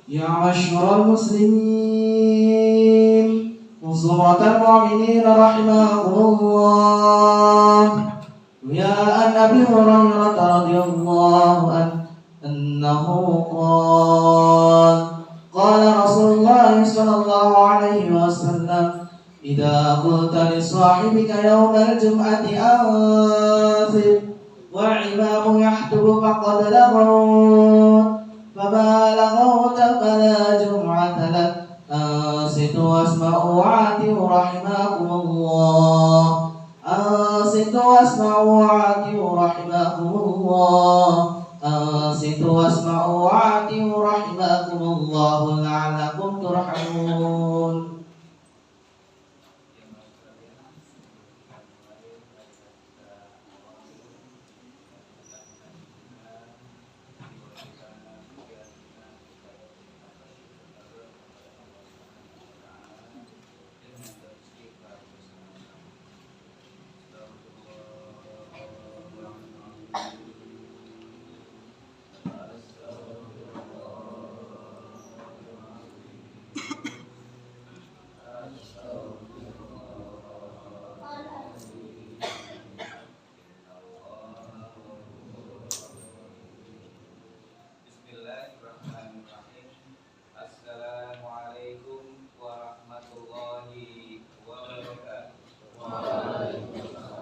يا معشر المسلمين وصورة المؤمنين رحمكم الله. يا عن أبي هريرة رضي الله عنه أنه قال رسول الله صلى الله عليه وسلم: إذا قلت لصاحبك يوم الجمعة أنصت والإمام يحتب فقد لغوت، فما لغوت فلا جمعة لك. أنصتوا واسمعوا وعاتبوا رحمكم الله. أنصتوا واسمعوا وعاتبوا رحمكم الله. أنصتوا واسمعوا وعاتبوا رحمكم الله لعلكم ترحمون.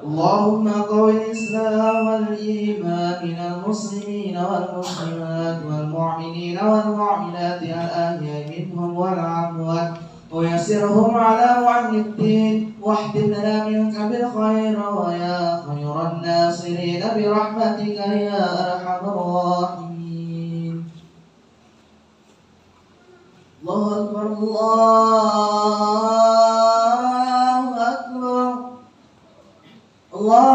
اللهم قو الإسلام والإيمان من المسلمين والمسلمات والمؤمنين والمؤمنات الأحياء منهم والأموات، ويسرهم على وعد الدين، واحفظ لنا منك بالخير ويا خير الناصرين برحمتك يا أرحم الراحمين. الله أكبر الله أكبر الله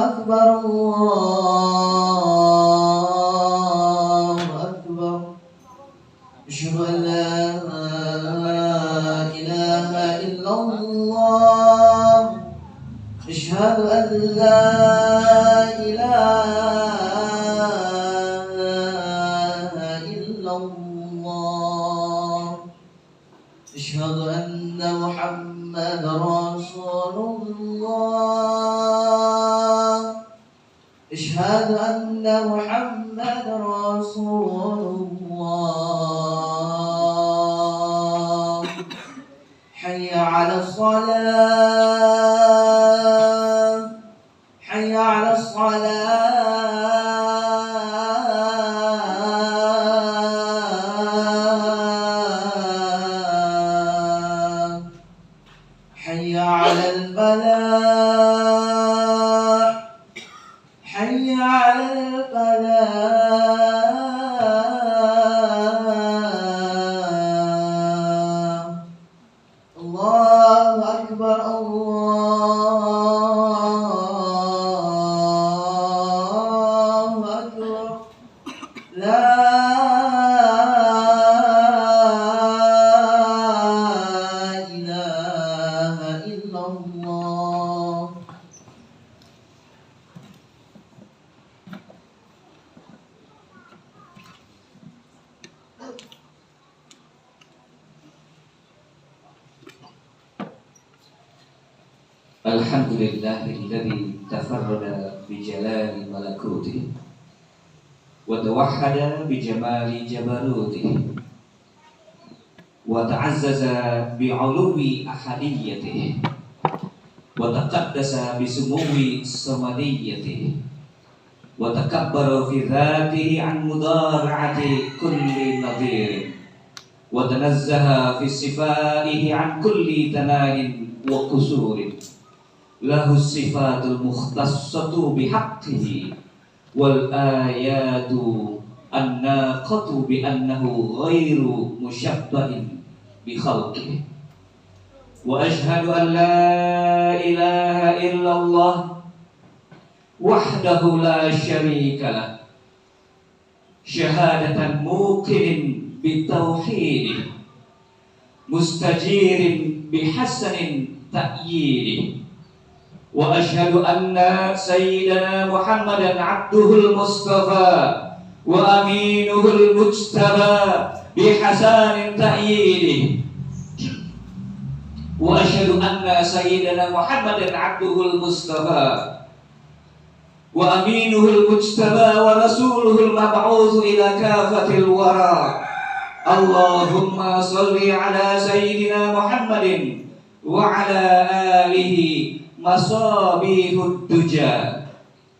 أكبر الله أكبر. أشهد أن لا إله إلا الله. أشهد أن لا إله إلا الله. أشهد أن محمد رسول الله. أشهد أن محمد رسول الله. حي على الصلاة. حي على الصلاة. حي على الفلاح. حي على الفلاح. الله أكبر الله أكبر. لا إله إلا الله. Alhamdulillahilladzi tafarrada bijalali malakutih wa tawahhada bijamali jabarutih wa ta'azzaza bi'uluwi ahadiyyatih wa taqaddasa bisumuwi samadiyatih wa takabbara fi dhatihi an mudara'ati kulli nadhirin wa tanazzaha fi sifaihi an kulli tanahin wa qusurin. Lahu sifatul mukhtassatu bihaqqihi wal ayatu annaqatu bi annahu ghairu musyabbahin bi khalqihi. Wa ashhadu an la ilaha illallah wahdahu la syarika lah, syahadatan muqinin bi tauhidih mustajirin bi hasanin ta'yidih. Wa ashhadu anna sayyidana Muhammadan abduhul mustafa وأمينه المجتبى بحسن تأييده وأشهد أن سيدنا محمدا عبده المصطفى وأمينه المجتبى ورسوله المبعوث إلى كافة الورى اللهم صل على سيدنا محمد وعلى آله مصابيح الدجى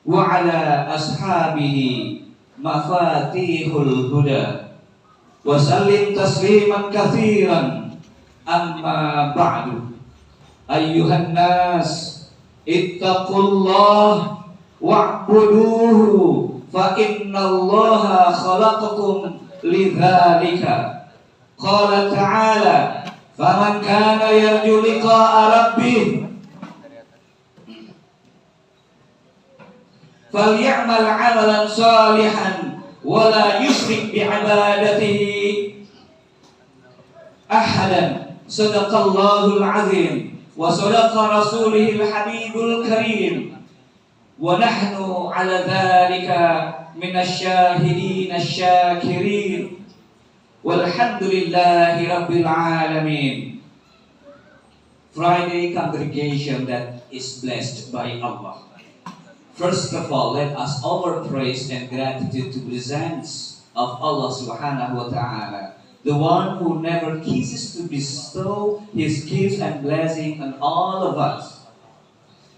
وعلى أصحابه مفاتيح الهدى وسلم تسليما كثيرا أما بعد أيها الناس اتقوا الله واعبدوه فإن الله خلقكم لذلك قال تعالى فمن كان يرجو لقاء ربه فليعمل عملا صالحا ولا يشرك بعبادته أحدا صدق الله العظيم وصدق رسوله الحبيب الكريم ونحن على ذلك من الشاهدين الشاكرين والحمد لله رب العالمين. Friday congregation that is blessed by Allah. First of all, let us offer praise and gratitude to the presence of Allah subhanahu wa ta'ala, the one who never ceases to bestow His gifts and blessing on all of us,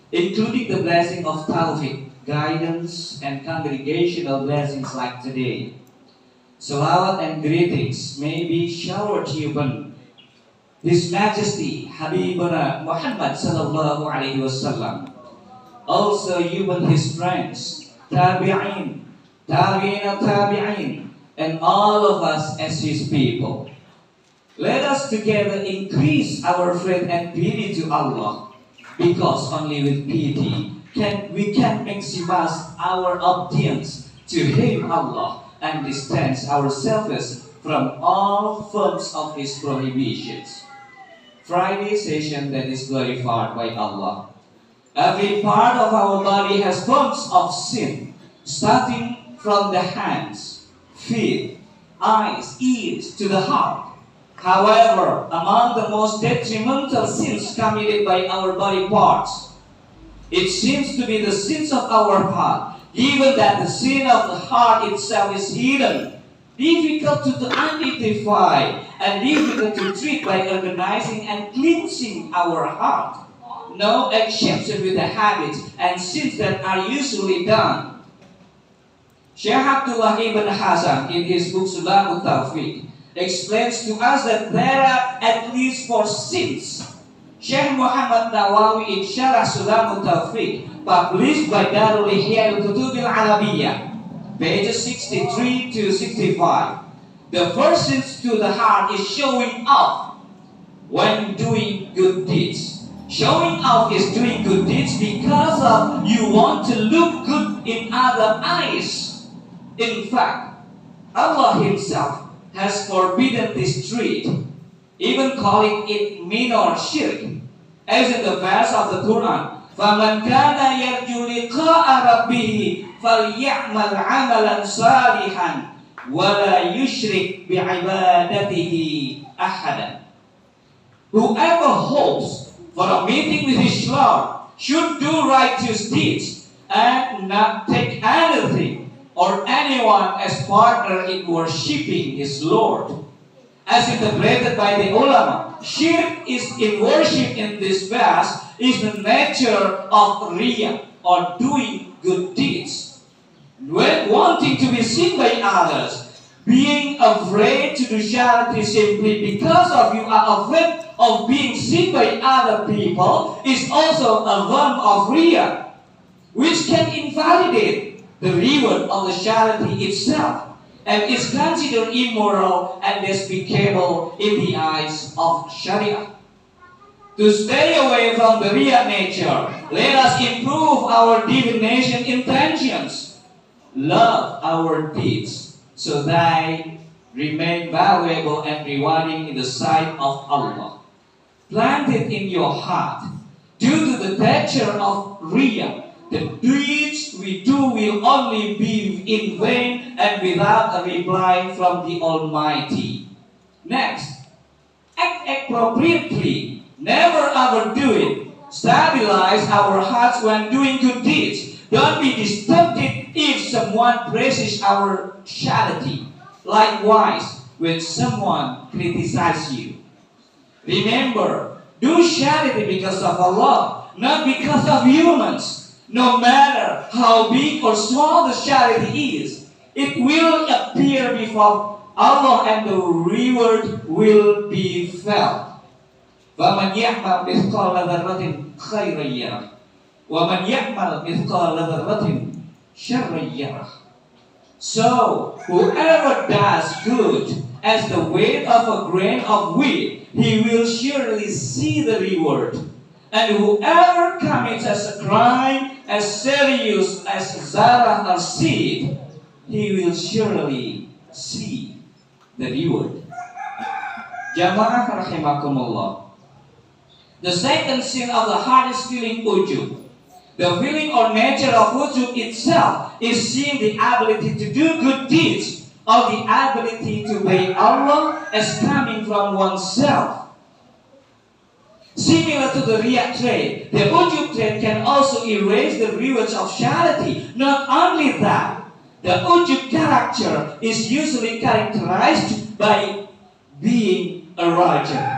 including the blessing of tawfiq, guidance, and congregational blessings like today. Salawat and greetings may be showered upon His Majesty Habibuna Muhammad sallallahu alaihi wasallam, also upon His friends, tabi'in, tabi'in, and all of us as His people. Let us together increase our faith and pity to Allah, because only with pity we can maximize our obedience to Him, Allah, and distance ourselves from all forms of His prohibitions. Friday session that is glorified by Allah. Every part of our body has forms of sin, starting from the hands, feet, eyes, ears to the heart. However, among the most detrimental sins committed by our body parts, it seems to be the sins of our heart, given that the sin of the heart itself is hidden, difficult to identify, and difficult to treat by organizing and cleansing our heart. No exception with the habits and sins that are usually done. Shaykh Abdullah ibn Hasan in his book Sulamut Tawfiq explains to us that there are at least 4 sins. Shaykh Muhammad Nawawi in Syarah Sulamut Tawfiq, published by Darul Ihya al-Kutub al-Arabiyyah, pages 63 to 65. The first sin to the heart is showing off when doing good deeds. Showing off is doing good deeds because of you want to look good in other eyes. In fact, Allah Himself has forbidden this trait, even calling it minor shirk, as in the verse of the Quran, فَمَنْ كَانَ يَرْجُو لِقَاءَ رَبِّهِ فَلْيَعْمَلْ عَمَلًا صَالِحًا وَلَا يُشْرِكْ بِعِبَادَتِهِ أَحَدًا. Whoever hopes for a meeting with his Lord should do righteous deeds and not take anything or anyone as partner in worshipping his Lord. As interpreted by the ulama, shirk is in worship in this verse is the nature of riya, or doing good deeds. When wanting to be seen by others, being afraid to do charity simply because of you are afraid of being seen by other people is also a form of riya, which can invalidate the reward of the charity itself, and is considered immoral and despicable in the eyes of Sharia. To stay away from the riya nature, let us improve our divination intentions, love our deeds, so they remain valuable and rewarding in the sight of Allah. Planted in your heart, due to the nature of riya, the deeds we do will only be in vain and without a reply from the Almighty. Next, act appropriately. Never overdo it. Stabilize our hearts when doing good deeds. Don't be disturbed if someone praises our charity. Likewise, when someone criticizes you. Remember, do charity because of Allah, not because of humans. No matter how big or small the charity is, it will appear before Allah and the reward will be felt. وَمَنْ يَعْمَلْ مِثْقَالَ ذَرَّةٍ خَيْرًا يَرَهُ وَمَنْ يَعْمَلْ مِثْقَالَ ذَرَّةٍ شَرًّا يَرَهُ. So, whoever does good as the weight of a grain of wheat, he will surely see the reward. And whoever commits a crime as serious as zarah or seed, he will surely see the reward. Jamaah rahimakumullah. The second sin of the heart is feeling ujub. The feeling or nature of ujub itself is seeing the ability to do good deeds or the ability to obey Allah as coming from oneself. Similar to the riya trait, the ujub trait can also erase the rewards of charity. Not only that, the ujub character is usually characterized by being arrogant.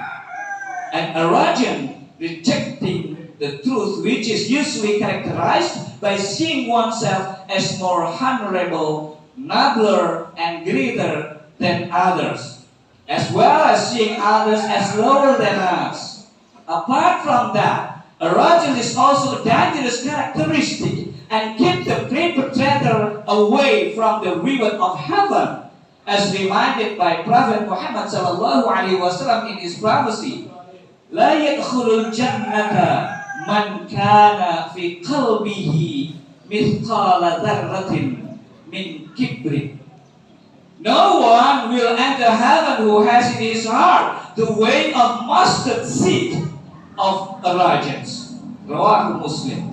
And arrogant, rejecting the truth, which is usually characterized by seeing oneself as more honorable, nobler, and greater than others, as well as seeing others as lower than us. Apart from that, arrogance is also a dangerous characteristic and keeps the perpetrator away from the reward of heaven, as reminded by Prophet Muhammad SAW in his prophecy. لا يدخل الجنة من كان في قلبه مثقال ذرة من كبر. No one will enter heaven who has in his heart the weight of mustard seed of arrogance. Rawahu Muslim.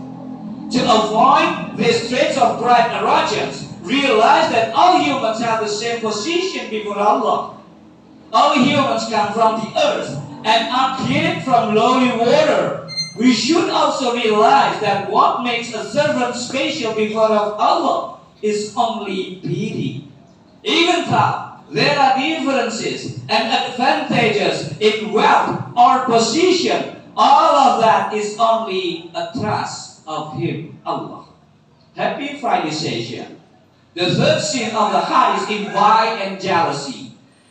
To avoid these traits of pride, arrogance, realize that all humans have the same position before Allah. All humans come from the earth and are created from lowly water. We should also realize that what makes a servant special before Allah is only pity. Even though there are differences and advantages in wealth or position, all of that is only a trust of Him, Allah. Happy Friday session. The third sin of the heart is envy and jealousy.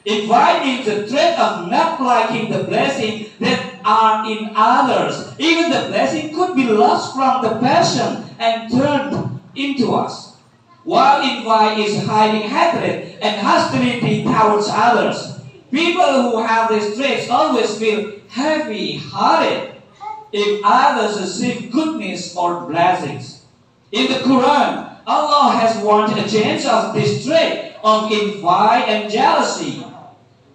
Envy means the trait of not liking the blessing that are in others. Even the blessing could be lost from the person and turned into us. While envy is hiding hatred and hostility towards others. People who have these traits always feel heavy-hearted if others receive goodness or blessings. In the Quran, Allah has warned against of this trait of envy and jealousy.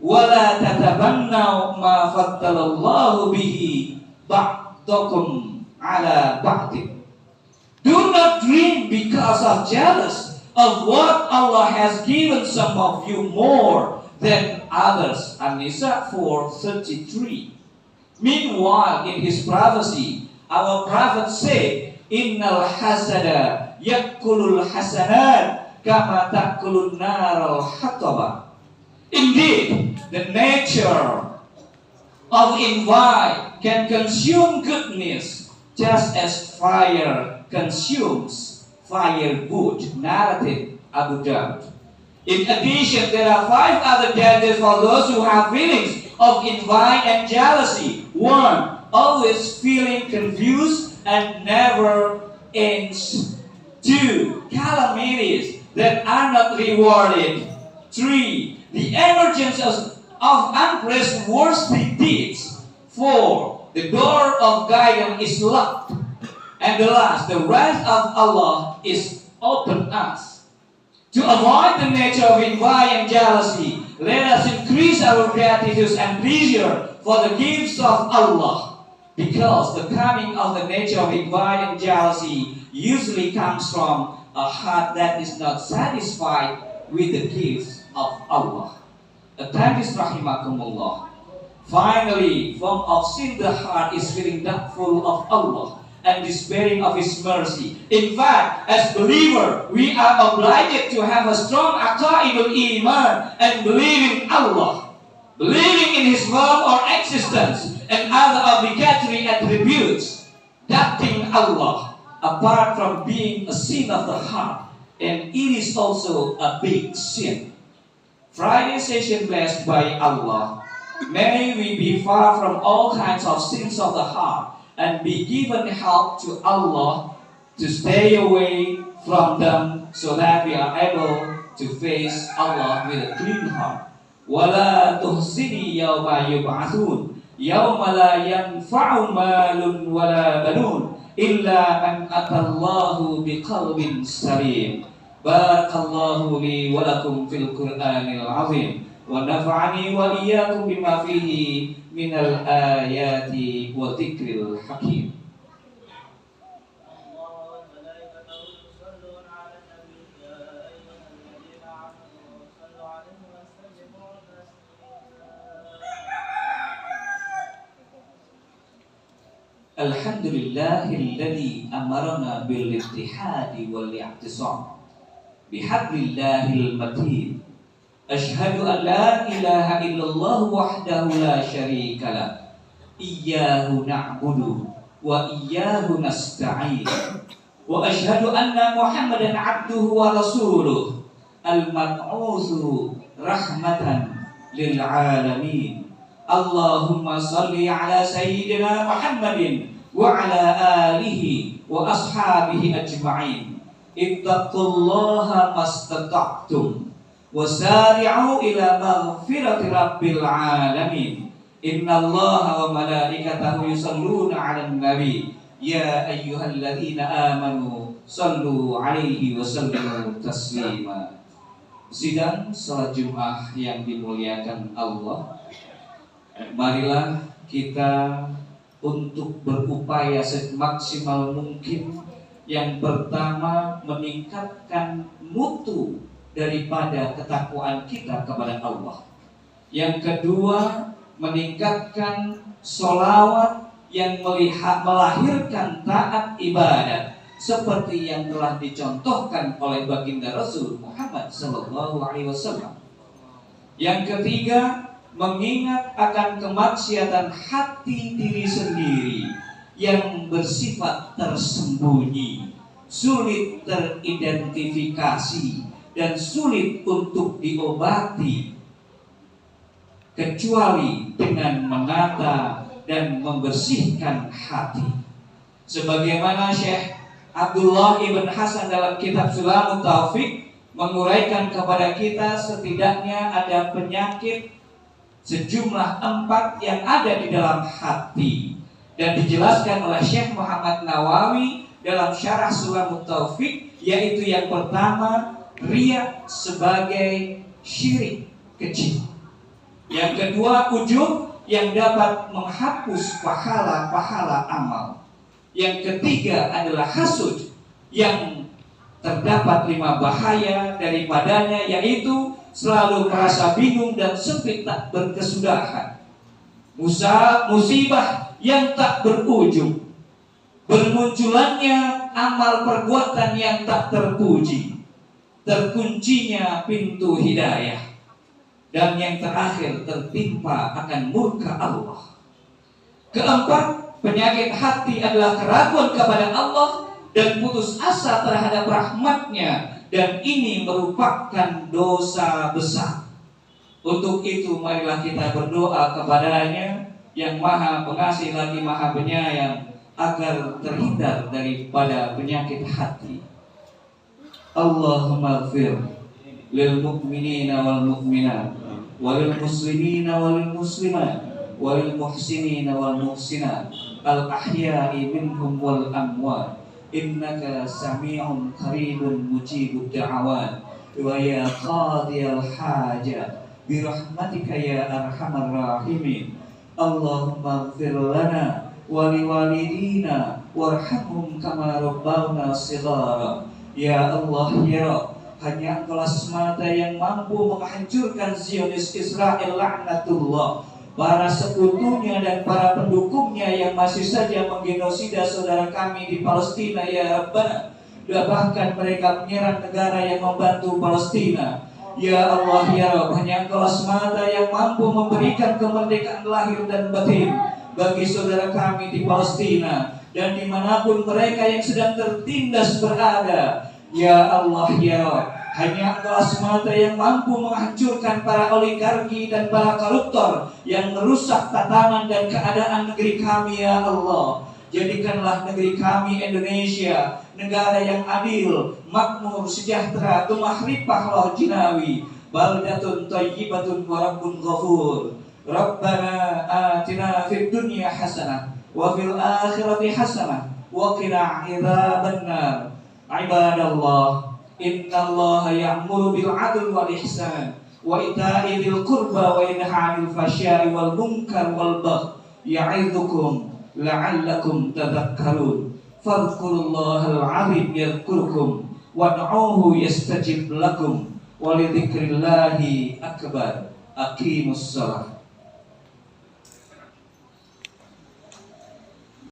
وَلَا تَتَبَنَّوْا مَا فَضَّلَ اللَّهُ بِهِ بَعْضَكُمْ عَلَى بَعْضٍ. Do not dream because of jealous of what Allah has given some of you more than others. An-Nisa 4:33. Meanwhile, in his prophecy, our prophet said, Innal hasada yakulul hasanat kama takulun naral hataba. Indeed, the nature of envy can consume goodness just as fire consumes firewood. Narrative Abu Dawud. In addition, there are 5 other dangers for those who have feelings of envy and jealousy. 1. Always feeling confused and never ends. 2. Calamities that are not rewarded. 3. The emergence of unpraiseworthy deeds. 4. The door of guidance is locked. And the last, the wrath of Allah is open us. To avoid the nature of envy and jealousy, let us increase our gratitude and pleasure for the gifts of Allah. Because the coming of the nature of envy and jealousy usually comes from a heart that is not satisfied with the gifts of Allah. Attentis rahimakumullah. Finally, form of sin, the heart is feeling doubtful of Allah and despairing of His mercy. In fact, as believer, we are obliged to have a strong aqaidul iman and believing Allah, believing in His love or existence and other obligatory attributes, doubting Allah, apart from being a sin of the heart, and it is also a big sin. Friday session blessed by Allah. May we be far from all kinds of sins of the heart and be given help to Allah to stay away from them so that we are able to face Allah with a clean heart. وَلَا تُحْزِنِي يَوْمَ يُبْعَثُونَ يَوْمَ لَا يَنْفَعُ مَالٌ وَلَا بَنُونَ إِلَّا مَنْ أَتَى اللَّهُ بِقَلْبٍ سَلِيمٍ. بارك الله لي ولكم في القرآن العظيم ونفعني وإياكم بما فيه من الآيات والذكر الحكيم. Alhamdulillahilladzi amarna bil ittihadi wal i'tisam bihablillahil matin. Asyhadu an la ilaha illallah wahdahu la syarika lah. Iyyahu na'budu wa iyyahu nasta'in. Wa asyhadu anna Muhammadan 'abduhu wa rasuluh al-mab'utsu rahmatan lil 'alamin. Allahumma shalli ala sayyidina Muhammadin wa ala alihi wa ashabihi ajma'in. Ittaqullaha mastata'tum wasari'u ila maghfirati rabbil alamin. Innallaha wa malaikatahu yusalluna 'alan nabi ya ayyuhalladzina amanu sallu 'alaihi wa sallimu taslima. Sidang salat Jumat yang dimuliakan Allah, marilah kita untuk berupaya semaksimal mungkin. Yang pertama, meningkatkan mutu daripada ketakwaan kita kepada Allah. Yang kedua, meningkatkan sholawat yang melahirkan taat ibadat seperti yang telah dicontohkan oleh baginda Rasul Muhammad SAW. Yang ketiga, mengingat akan kemaksiatan hati diri sendiri yang bersifat tersembunyi, sulit teridentifikasi dan sulit untuk diobati kecuali dengan menata dan membersihkan hati. Sebagaimana Syekh Abdullah ibn Hasan dalam kitab Sulamut Taufik menguraikan kepada kita, setidaknya ada penyakit sejumlah 4 yang ada di dalam hati. Dan dijelaskan oleh Syekh Muhammad Nawawi dalam Syarah Sulamut Taufik, yaitu yang pertama, riya sebagai syirik kecil. Yang kedua, ujub yang dapat menghapus pahala-pahala amal. Yang ketiga adalah hasud yang terdapat 5 bahaya daripadanya, yaitu selalu merasa bingung dan sempit tak berkesudahan. Musibah yang tak berujung, bermunculannya amal perbuatan yang tak terpuji, terkuncinya pintu hidayah, dan yang terakhir tertimpa akan murka Allah. Keempat, penyakit hati adalah keraguan kepada Allah dan putus asa terhadap rahmat-Nya, dan ini merupakan dosa besar. Untuk itu marilah kita berdoa kepada-Nya yang Maha Pengasih lagi Maha Penyayang agar terhindar daripada penyakit hati. Allahumma ighfir lil mu'minina wal mu'minat walil muslimina walil muslimat walil muhsinina wal muhsinat al ahya'i minhum wal amwat innaka sami'un qaribun mujibud da'awat wa ya qadiyal hajat birahmatika ya arhamar rahimin. Allahumma ighfir lana wa liwalidina warhamhum kama rabbawna shighara. Ya Allah ya Rabb, hanya Engkaulah semata yang mampu menghancurkan Zionis Israel laknatullah, para sekutunya dan para pendukungnya yang masih saja menggenosida saudara kami di Palestina ya Rabbana. Bahkan mereka menyerang negara yang membantu Palestina. Ya Allah ya Rabb, hanya Engkaulah semata yang mampu memberikan kemerdekaan lahir dan batin bagi saudara kami di Palestina dan dimanapun mereka yang sedang tertindas berada. Ya Allah ya Rabb, hanya Engkaulah semata yang mampu menghancurkan para oligarki dan para koruptor yang merusak tatanan dan keadaan negeri kami ya Allah. Jadikanlah negeri kami Indonesia negara yang adil, makmur, sejahtera, tumahrifah loh jinawi, baldatun thayyibatun wa rabbun ghafur. Rabbana atina fid dunya hasanah wa fil akhirati hasanah wa qina adzabannar. Ibadallah, innallaha ya'muru bil 'adli wal ihsan wa ita'i dzil qurba wa yanha 'anil fahsya'i wal munkar wal baghi ya'idzukum la'allakum tadhakkarun. Fadhkurullahal 'azim yadhkurkum wad'uuhu yastajib lakum wa lidzikrillahi akbar. Aqimus shalah.